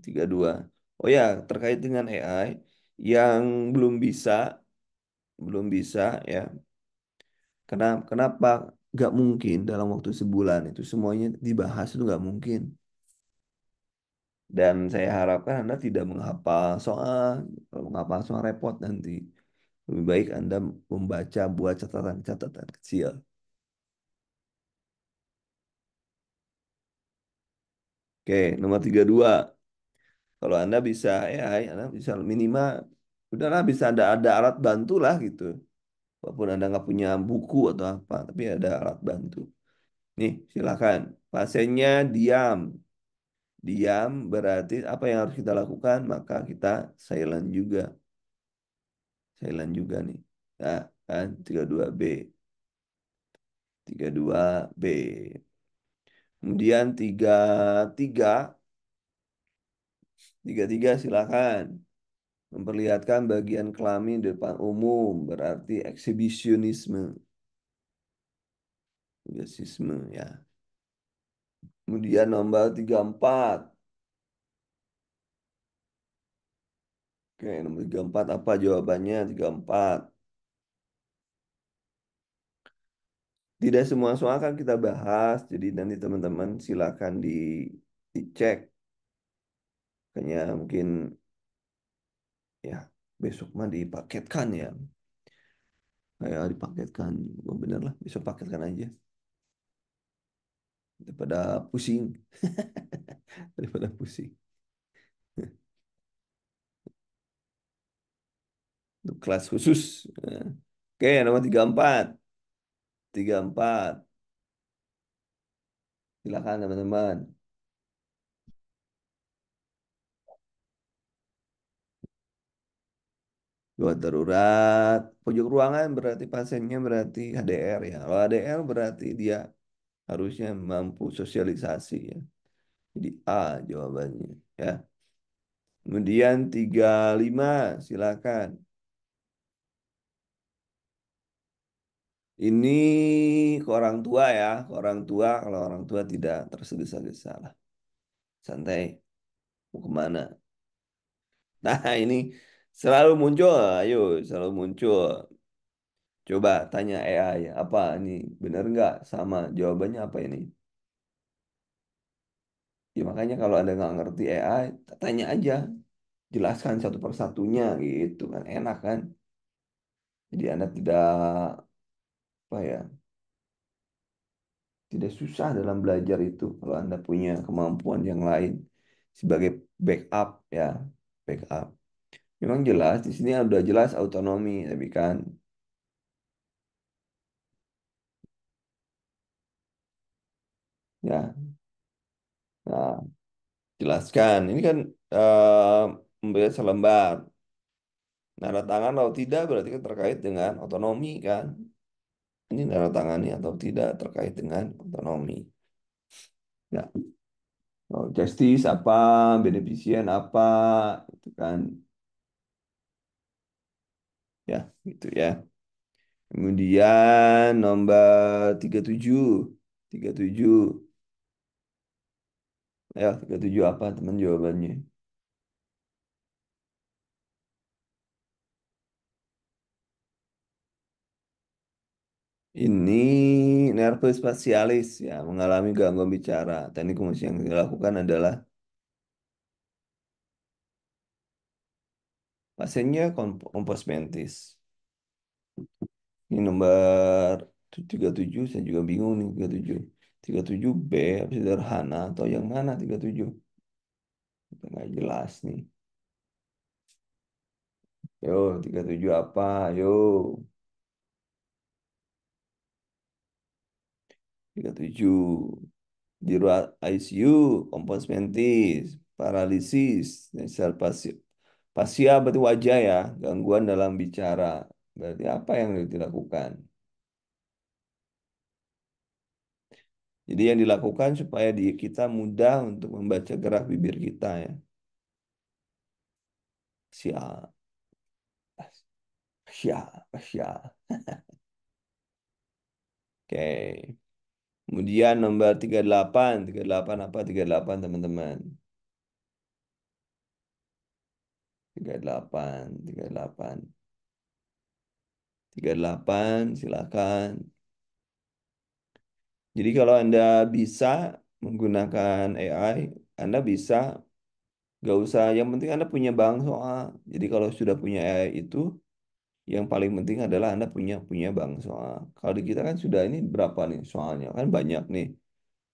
32. Oh ya, terkait dengan AI yang belum bisa ya. Kenapa nggak mungkin dalam waktu sebulan itu semuanya dibahas itu nggak mungkin. Dan saya harapkan Anda tidak menghafal soal, kalau menghafal soal repot nanti. Lebih baik Anda membaca buat catatan-catatan kecil. Oke, nomor 32. Kalau Anda bisa AI, Anda bisa minimal, udahlah bisa ada alat bantu lah gitu. Walaupun Anda nggak punya buku atau apa, tapi ada alat bantu. Nih, silakan. Pasiennya diam. Diam berarti apa yang harus kita lakukan? Maka kita silent juga. Silent juga nih. Nah, kan 32B. 32B. Kemudian 33 silakan. Memperlihatkan bagian kelamin di depan umum berarti eksibisionisme. Eksibisionisme ya. Kemudian nomor 34. Oke, nomor 34 apa jawabannya? 34. Tidak semua soal akan kita bahas, jadi nanti teman-teman silakan dicek. Kayaknya mungkin ya besok mah dipaketkan ya. Kayak dipaketkan, oh, bener lah besok paketkan aja daripada pusing, daripada pusing. Untuk kelas khusus. Nah, oke, nomor 34. 34. Silakan teman-teman. Gawat darurat. Pojok ruangan berarti pasiennya berarti HDR ya. Kalau HDR berarti dia harusnya mampu sosialisasi ya. Jadi A jawabannya ya. Kemudian 35 silakan. Ini ke orang tua ya, ke orang tua kalau orang tua tidak tergesa-gesa lah. Santai, mau kemana? Nah ini selalu muncul, ayo selalu muncul. Coba tanya AI, apa ini benar nggak sama jawabannya apa ini? Ya makanya kalau Anda nggak ngerti AI, tanya aja, jelaskan satu persatunya gitu kan, enak kan? Jadi Anda tidak apa ya, tidak susah dalam belajar itu kalau Anda punya kemampuan yang lain sebagai backup ya, backup. Memang jelas di sini udah jelas autonomi, tapi kan ya, nah jelaskan. Ini kan memberi selembar. Tanda tangan atau tidak berarti kan terkait dengan otonomi kan. Ini tanda tangani atau tidak terkait dengan otonomi. Ya, oh, justice apa, beneficient apa, itu kan, ya, gitu ya. Kemudian nomor 37, 37, ya 37 apa teman jawabannya? Ini nervus facialis ya, mengalami gangguan bicara. Teknik fungsi yang dilakukan adalah pasiennya kompos mentis. Ini nomor 37 saya juga bingung nih 37. 37 B apa sederhana atau yang mana 37? Nggak jelas nih. Yo, 37 apa? Yo, 37. Di ruang ICU, kompos mentis, paralisis, sel pasif. Pasia berarti wajah ya, gangguan dalam bicara. Berarti apa yang dilakukan? Jadi yang dilakukan supaya kita mudah untuk membaca gerak bibir kita ya. Siap, siap, siap. Oke. Kemudian nomor 38, 38 apa? 38 teman-teman. 38, 38. 38 silakan. Jadi kalau Anda bisa menggunakan AI, Anda bisa gak usah, yang penting Anda punya bank soal. Jadi kalau sudah punya AI itu, yang paling penting adalah Anda punya bank soal. Kalau di kita kan sudah ini berapa nih soalnya? Kan banyak nih.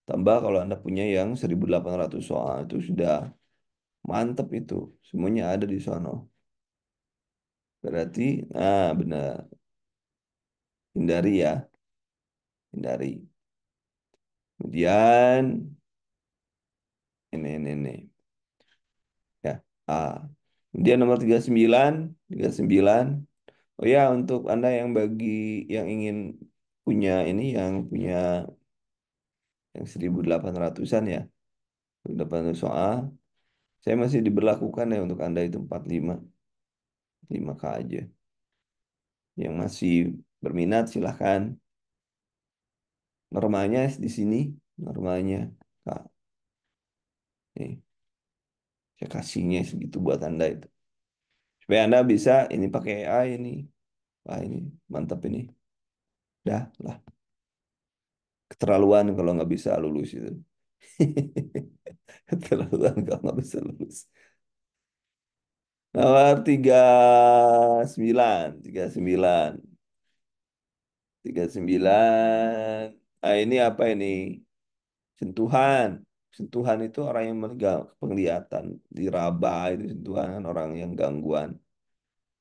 Tambah kalau Anda punya yang 1.800 soal itu sudah mantep itu. Semuanya ada di sono. Berarti, nah benar. Hindari ya, hindari. Kemudian, ini. Ya, A. Kemudian nomor 39, 39. Oh ya, untuk Anda yang yang ingin punya ini, yang punya yang 1.800-an ya, 1.800 soal, saya masih diberlakukan ya untuk Anda itu 45, 5K aja. Yang masih berminat silahkan. Normalnya di sini, normalnya, Kak. Nih, saya kasihnya segitu buat Anda itu. Supaya Anda bisa ini pakai AI ini. Wah ini mantap ini. Dah lah. Keterlaluan kalau nggak bisa lulus itu. Keterlaluan kalau nggak bisa lulus. Nomor 39, 39, 39. Ah ini apa ini? Sentuhan. Sentuhan itu orang yang penglihatan. Diraba itu sentuhan orang yang gangguan.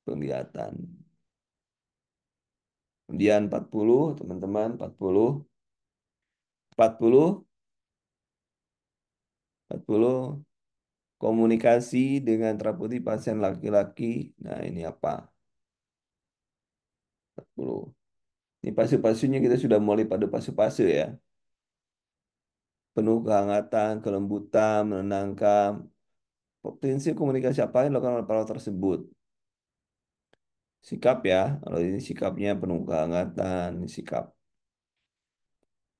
penglihatan. Kemudian 40, teman-teman, 40, 40, 40, komunikasi dengan teraputi pasien laki-laki. Nah, ini apa? 40. Ini fase-fasenya kita sudah mulai pada fase-fase ya. Penuh kehangatan, kelembutan, menenangkan. Prinsip komunikasi apa yang dilakukan oleh perawat tersebut? Sikap ya. Kalau ini sikapnya penuh kehangatan, ini sikap,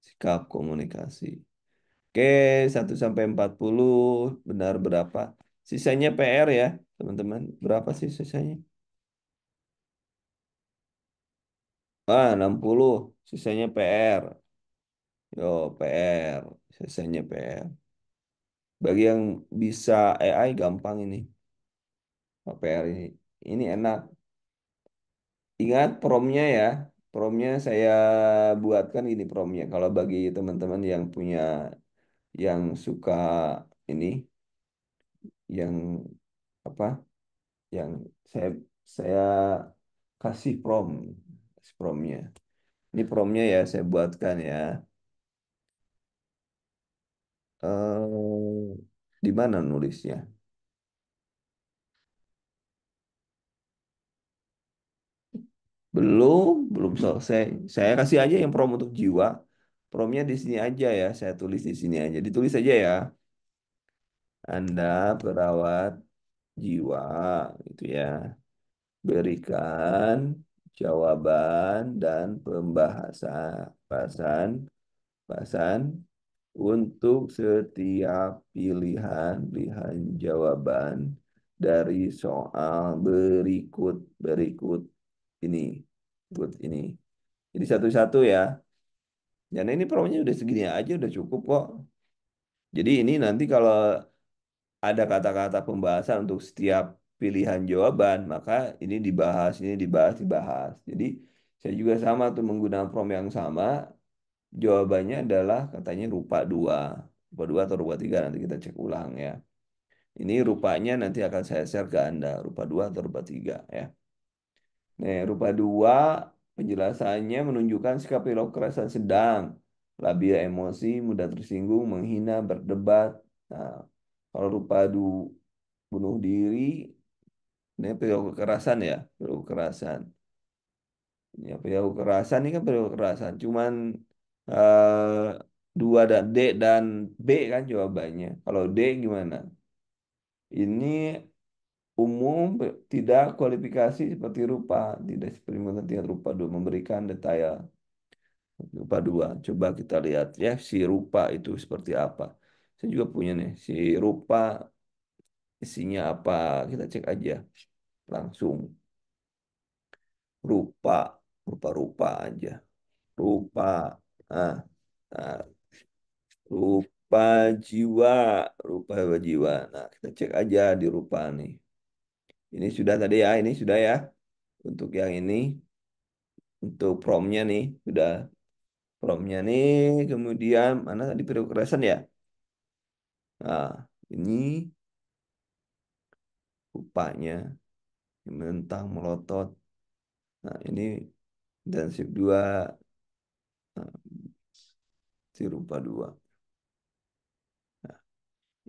sikap komunikasi. Oke, 1 sampai 40 benar berapa? Sisanya PR ya, teman-teman. Berapa sih sisanya? 60. Sisanya PR. Yo, PR. Sisanya PR. Bagi yang bisa AI gampang ini. PR ini. Ini enak. Ingat promnya ya. Promnya saya buatkan ini promnya. Kalau bagi teman-teman yang punya, yang suka ini, yang apa? Yang saya kasih kasih promnya. Ini promnya ya saya buatkan ya. Di mana nulisnya? Belum selesai. Saya kasih aja yang prom untuk jiwa. Promnya di sini aja ya. Saya tulis di sini aja. Ditulis aja ya. Anda perawat jiwa, gitu ya. Berikan jawaban dan bahasan bahasan untuk setiap pilihan jawaban dari soal berikut berikut ini. Berikut ini. Jadi satu-satu ya. Dan ini problemnya udah segini aja udah cukup kok. Jadi ini nanti kalau ada kata-kata pembahasan untuk setiap pilihan jawaban, maka ini dibahas, dibahas. Jadi saya juga sama tuh menggunakan prompt yang sama. Jawabannya adalah katanya rupa 2, rupa 2 atau rupa 3 nanti kita cek ulang ya. Ini rupanya nanti akan saya share ke Anda, rupa 2 atau rupa 3 ya. Nah, rupa 2 penjelasannya menunjukkan sikap perilaku kekerasan sedang, labil emosi, mudah tersinggung, menghina, berdebat. Nah, kalau rupa bunuh diri, ini perilaku kekerasan ya, perilaku kekerasan. Ya, perilaku kekerasan ini kan perilaku kekerasan. Cuman eh, 2 dan D dan B kan jawabannya. Kalau D gimana? Ini umum tidak kualifikasi seperti rupa, tidak seperti pengertian rupa 2 memberikan detail rupa 2. Coba kita lihat ya si rupa itu seperti apa. Saya juga punya nih si rupa isinya apa. Kita cek aja langsung rupa rupa-rupa aja. Rupa. Ah, ah, rupa jiwa, rupa jiwa. Nah, kita cek aja di rupa nih. Ini sudah tadi ya, ini sudah ya. Untuk yang ini, untuk promnya nih, sudah promnya nih. Kemudian mana tadi periode kekerasan ya? Nah, ini rupanya mentang melotot. Nah, ini intensif 2, nah, si rupa 2. Nah,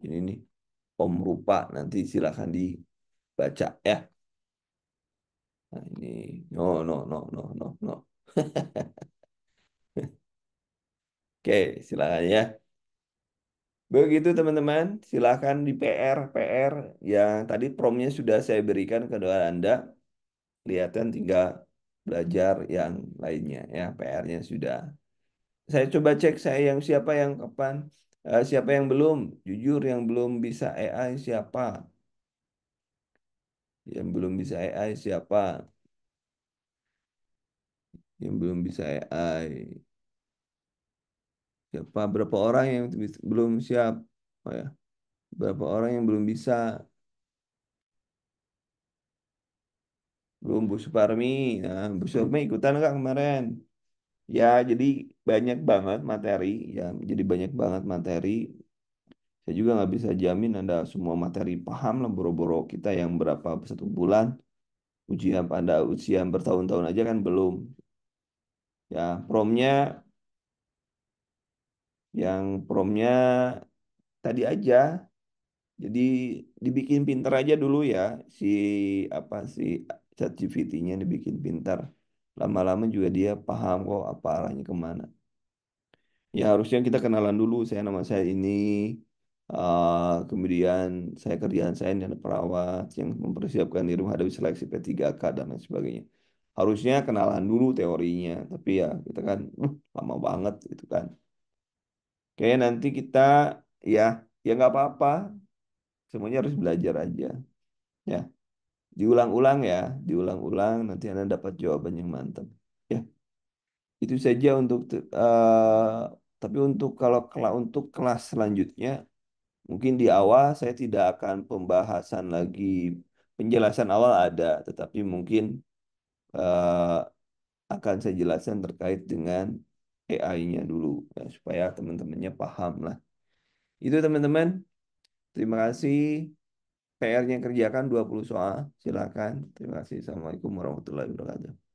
ini nih, Om Rupa. Nanti silakan dibaca ya. Nah, ini, no, no, no, no, no, no. Oke, silakan ya. Begitu teman-teman, silakan di PR yang tadi promnya sudah saya berikan ke Anda. Kelihatan tinggal belajar yang lainnya ya, PR-nya sudah. Saya coba cek saya yang siapa yang kapan, siapa yang belum, jujur yang belum bisa AI siapa, yang belum bisa AI siapa, yang belum bisa AI siapa, berapa orang yang belum siap, oh ya, berapa orang yang belum bisa, belum Bu Suparmi, nah Bu Suparmi ikutan nggak kemarin? Ya, jadi banyak banget materi, ya, jadi banyak banget materi. Saya juga nggak bisa jamin Anda semua materi paham lah boro-boro kita yang berapa 1 bulan. ujian pada usia bertahun-tahun aja kan belum. Ya, promnya yang promnya tadi aja. Jadi dibikin pinter aja dulu ya si apa si ChatGPT-nya dibikin pinter. Lama-lama juga dia paham kok apa arahnya kemana. Ya harusnya kita kenalan dulu. Nama saya ini. Kemudian saya kerjaan saya ini ada perawat yang mempersiapkan diri menghadapi seleksi P3K dan lain sebagainya. Harusnya kenalan dulu teorinya. Tapi ya kita kan lama banget itu kan. Kayak nanti kita ya ya nggak apa-apa. Semuanya harus belajar aja. Ya, diulang-ulang ya, diulang-ulang nanti Anda dapat jawaban yang mantap. Ya, itu saja untuk tapi untuk untuk kelas selanjutnya mungkin di awal saya tidak akan pembahasan lagi, penjelasan awal ada, tetapi mungkin eh, akan saya jelaskan terkait dengan AI-nya dulu ya, supaya teman-temannya paham lah. Itu teman-teman, terima kasih. PR-nya kerjakan 20 soal. Silakan. Terima kasih. Assalamualaikum warahmatullahi wabarakatuh.